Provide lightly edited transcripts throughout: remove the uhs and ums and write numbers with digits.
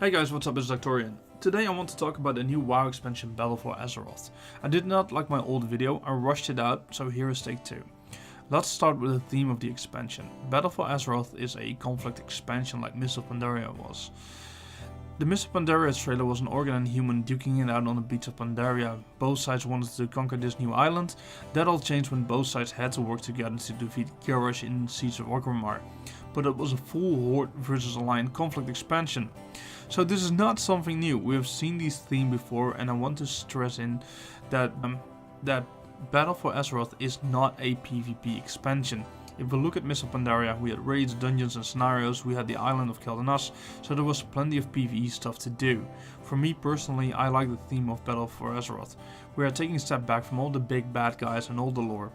Hey guys, what's up, it's Doctorian. Today I want to talk about the new WoW expansion Battle for Azeroth. I did not like my old video, I rushed it out, so here is take 2. Let's start with the theme of the expansion. Battle for Azeroth is a conflict expansion like Mists of Pandaria was. The Mists of Pandaria trailer was an organ and human duking it out on the beach of Pandaria. Both sides wanted to conquer this new island. That all changed when both sides had to work together to defeat Garrosh in Siege of Orgrimmar. But it was a full Horde versus Alliance conflict expansion. So this is not something new. We have seen this theme before, and I want to stress in that that Battle for Azeroth is not a PvP expansion. If we look at Mists of Pandaria, we had raids, dungeons and scenarios, we had the island of Kel'Thuzad, so there was plenty of PvE stuff to do. For me personally, I like the theme of Battle for Azeroth. We are taking a step back from all the big bad guys and all the lore.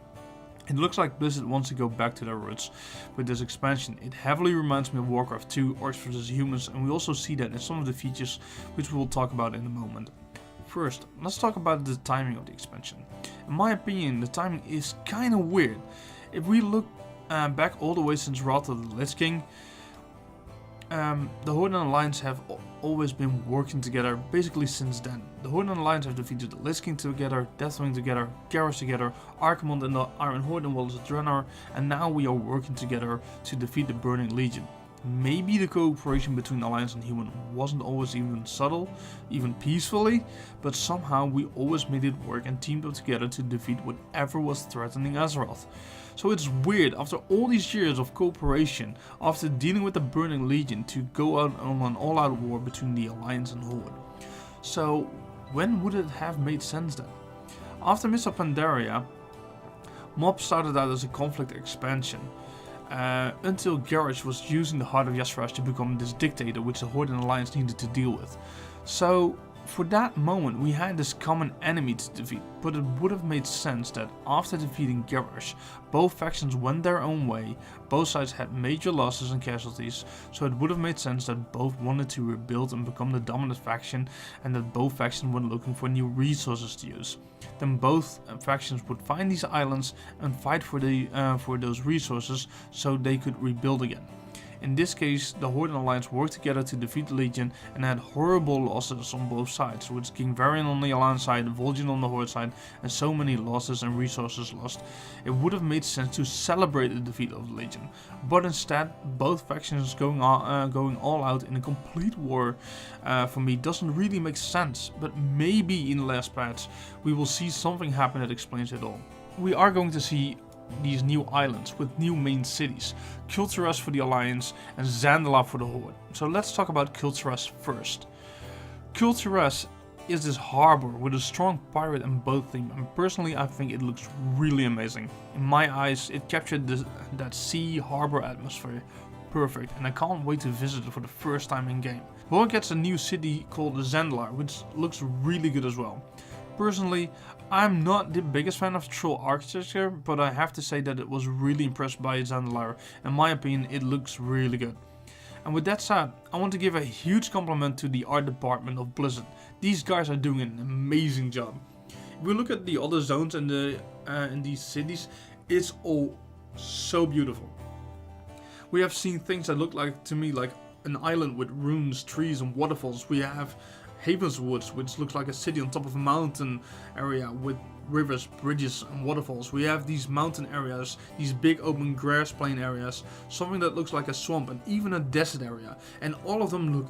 It looks like Blizzard wants to go back to their roots with this expansion. It heavily reminds me of Warcraft 2, Orcs vs Humans, and we also see that in some of the features which we will talk about in a moment. First, let's talk about the timing of the expansion. In my opinion, the timing is kinda weird. If we look back all the way since Wrath of the Lich King, the Horde and Alliance have always been working together basically since then. The Horde and Alliance have defeated the Lich King together, Deathwing together, Garrosh together, Archimonde and the Iron Horde and Wallace Draenor, and now we are working together to defeat the Burning Legion. Maybe the cooperation between Alliance and Human wasn't always even subtle, even peacefully, but somehow we always made it work and teamed up together to defeat whatever was threatening Azeroth. So it's weird, after all these years of cooperation, after dealing with the Burning Legion, to go out on an all-out war between the Alliance and Horde. So when would it have made sense then? After Mists of Pandaria, Mob started out as a conflict expansion. Until Garrosh was using the Heart of Y'Shaarj to become this dictator which the Horde and Alliance needed to deal with. So for that moment we had this common enemy to defeat, but it would have made sense that after defeating Garrosh, both factions went their own way, both sides had major losses and casualties, so it would have made sense that both wanted to rebuild and become the dominant faction, and that both factions were looking for new resources to use. Then both factions would find these islands and fight for those resources so they could rebuild again. In this case, the Horde and Alliance worked together to defeat the Legion and had horrible losses on both sides, with King Varian on the Alliance side, Vol'jin on the Horde side, and so many losses and resources lost. It would have made sense to celebrate the defeat of the Legion, but instead, both factions going all out in a complete war for me doesn't really make sense, but maybe in the last patch we will see something happen that explains it all. We are going to see these new islands with new main cities, Kulturas for the Alliance and Zandalar for the Horde. So let's talk about Kulturas first. Kulturas is this harbor with a strong pirate and boat theme, and personally I think it looks really amazing. In my eyes it captured that sea harbor atmosphere perfect, and I can't wait to visit it for the first time in game. Horde gets a new city called Zandalar, which looks really good as well. Personally, I'm not the biggest fan of Troll architecture, but I have to say that it was really impressed by Zandalar. In my opinion, it looks really good. And with that said, I want to give a huge compliment to the art department of Blizzard. These guys are doing an amazing job. If we look at the other zones and in these cities, it's all so beautiful. We have seen things that look like, to me, like an island with ruins, trees and waterfalls. We have Haven's Woods, which looks like a city on top of a mountain area with rivers, bridges and waterfalls. We have these mountain areas, these big open grass plain areas, something that looks like a swamp and even a desert area, and all of them look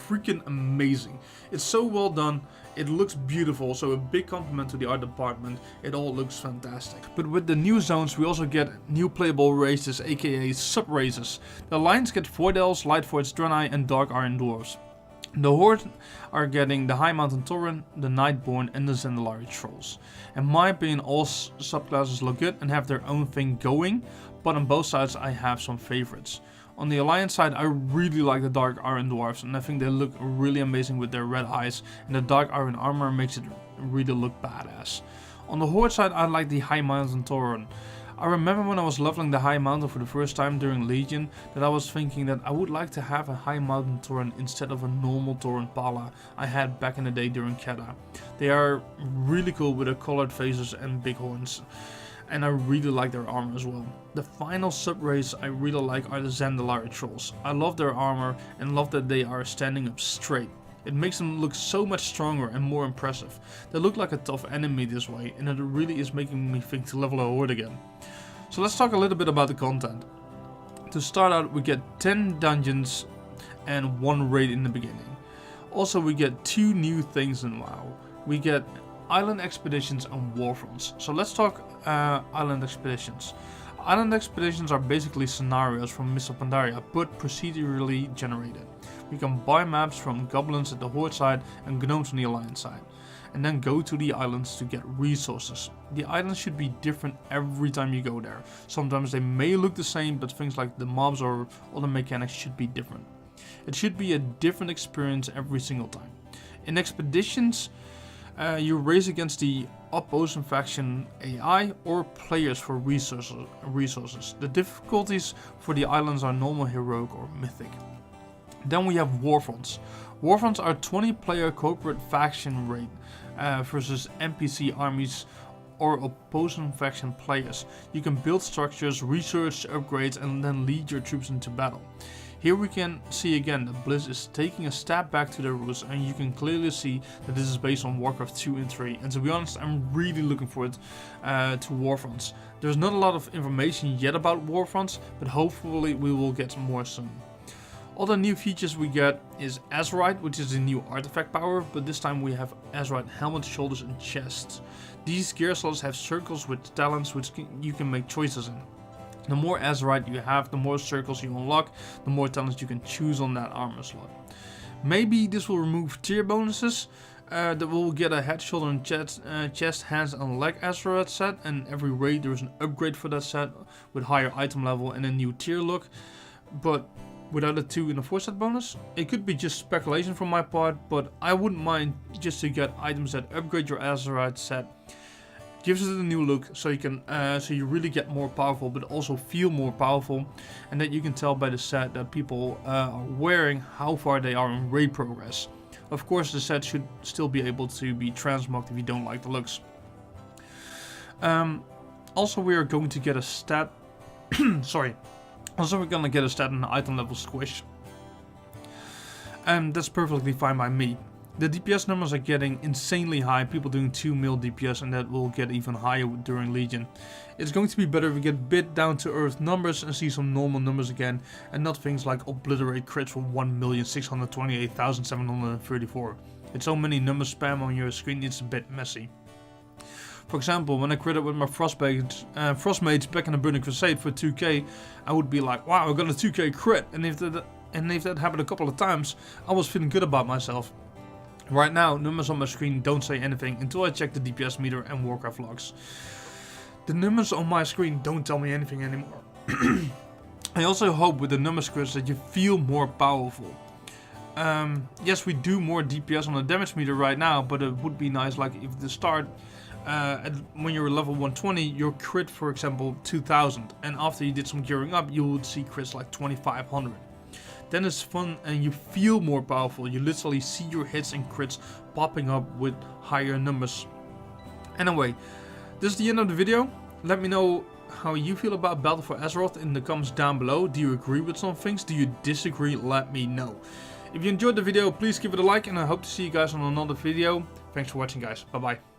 freaking amazing. It's so well done, it looks beautiful, so a big compliment to the art department, it all looks fantastic. But with the new zones we also get new playable races, aka sub-races. The Alliance get Void Elves, Lightforged Draenei and Dark Iron Dwarves. The Horde are getting the High Mountain Tauren, the Nightborn and the Zandalari Trolls. In my opinion, all subclasses look good and have their own thing going, but on both sides I have some favorites. On the Alliance side I really like the Dark Iron Dwarves, and I think they look really amazing with their red eyes, and the Dark Iron armor makes it really look badass. On the Horde side I like the High Mountain Tauren. I remember when I was leveling the High Mountain for the first time during Legion, that I was thinking that I would like to have a High Mountain Tauren instead of a normal Tauren Pala I had back in the day during Keda. They are really cool with their colored faces and big horns. and I really like their armor as well. The final sub-race I really like are the Zandalari trolls. I love their armor and love that they are standing up straight. It makes them look so much stronger and more impressive. They look like a tough enemy this way, and it really is making me think to level a horde again. So let's talk a little bit about the content. To start out, we get 10 dungeons and 1 raid in the beginning. Also, we get 2 new things in WoW. We get island expeditions and war fronts. So let's talk island expeditions. Island expeditions are basically scenarios from Mists of Pandaria, but procedurally generated. We can buy maps from goblins at the Horde side and gnomes on the Alliance side, and then go to the islands to get resources. The islands should be different every time you go there. Sometimes they may look the same, but things like the mobs or other mechanics should be different. It should be a different experience every single time. In expeditions, you race against the opposing faction AI or players for resources. The difficulties for the islands are normal, heroic or mythic. Then we have warfronts. Warfronts are 20 player corporate faction raid versus NPC armies or opposing faction players. You can build structures, research upgrades, and then lead your troops into battle. Here we can see again that Blizz is taking a step back to their roots, and you can clearly see that this is based on Warcraft 2 and 3. And to be honest, I'm really looking forward to Warfronts. There's not a lot of information yet about Warfronts, but hopefully we will get more soon. Other new features we get is Azeroth, which is a new artifact power, but this time we have Azeroth helmet, shoulders and chests. These gear slots have circles with talents which you can make choices in. The more Azeroth you have, the more circles you unlock, the more talents you can choose on that armor slot. Maybe this will remove tier bonuses, that will get a head, shoulder and chest, hands and leg Azeroth set, and every raid there is an upgrade for that set with higher item level and a new tier look, but without a 2 and a 4 set bonus. It could be just speculation from my part, but I wouldn't mind just to get items that upgrade your Azeroth set. Gives it a new look, so you can so you really get more powerful, but also feel more powerful, and that you can tell by the set that people are wearing how far they are in raid progress. Of course, the set should still be able to be transmogged if you don't like the looks. Also, we are going to get a stat. Sorry. Also, we're gonna get a stat and item level squish, and that's perfectly fine by me. The DPS numbers are getting insanely high, people doing 2 mil DPS, and that will get even higher during Legion. It's going to be better if we get a bit down to earth numbers and see some normal numbers again, and not things like obliterate crits for 1,628,734. It's so many numbers spam on your screen, it's a bit messy. For example, when I critted with my Frostmates back in the Burning Crusade for 2k, I would be like, wow, I got a 2k crit, and if that happened a couple of times, I was feeling good about myself. Right now, numbers on my screen don't say anything until I check the DPS meter and Warcraft logs. The numbers on my screen don't tell me anything anymore. I also hope with the number scripts that you feel more powerful. Yes, we do more DPS on the damage meter right now, but it would be nice like if the start, when you're level 120, your crit for example 2000, and after you did some gearing up, you would see crits like 2500. Then it's fun and you feel more powerful. You literally see your hits and crits popping up with higher numbers. Anyway, this is the end of the video. Let me know how you feel about Battle for Azeroth in the comments down below. Do you agree with some things? Do you disagree? Let me know. If you enjoyed the video, please give it a like, and I hope to see you guys on another video. Thanks for watching, guys. Bye bye.